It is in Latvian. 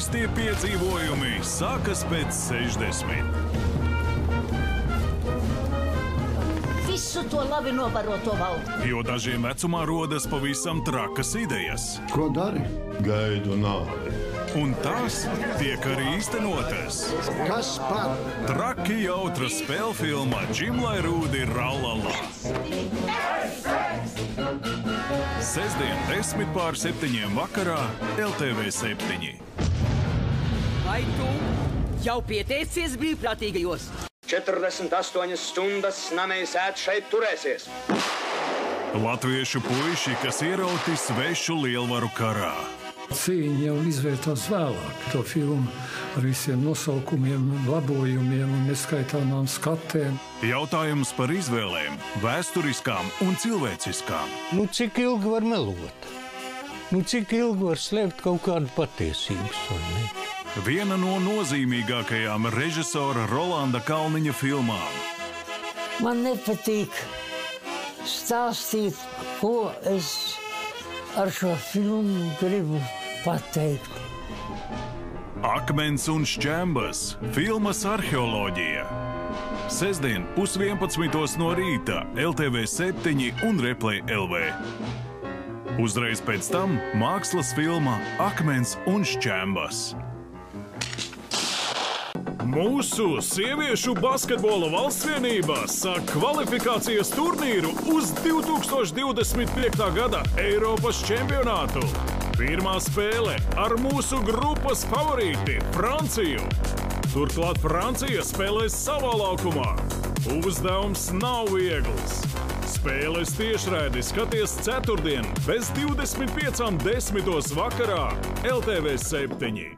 Skaistie piedzīvojumi sākas pēc 60. Visu to labi nobaroto valdi. Jo dažiem vecumā rodas pavisam trakas idejas. Ko dari? Gaidu nāvi. Un tās tiek arī īstenotas. Kas par? Traki jautra spēļu filma Džimlai Rūdi Rallala. Sestdien 10:07 vakarā LTV 7. Vai tu jau pieteicies brīvprātīgajos? 48 stundas namēs ēt šeit turēsies. Latviešu puiši, kas ierauti svešu lielvaru karā. Cīņa jau izvērtās vēlāk. To filmu ar visiem nosaukumiem, labojumiem un neskaitāmām skatēm. Jautājums par izvēlēm, vēsturiskām un cilvēciskām. Cik ilgi var melot? Cik ilgi var slēpt kaut kādu patiesības, vai ne? Viena no nozīmīgākajām režisora Rolanda Kalniņa filmām. Man nepatīk stāstīt, ko es ar šo filmu gribu pateikt. Akmens un šķembas, filmas arheoloģija. Sestdien 10:30 no rīta LTV 7 un Replay LV. Uzreiz pēc tam mākslas filma Akmens un šķembas. Mūsu sieviešu basketbola valstsvienība sāk kvalifikācijas turnīru uz 2025. gada Eiropas čempionātu. Pirmā spēle ar mūsu grupas favorīti Franciju. Turklāt Francija spēlēs savā laukumā. Uzdevums nav viegls. Spēles tiešraidi skaties ceturtdien bez 25:10 vakarā LTV 7.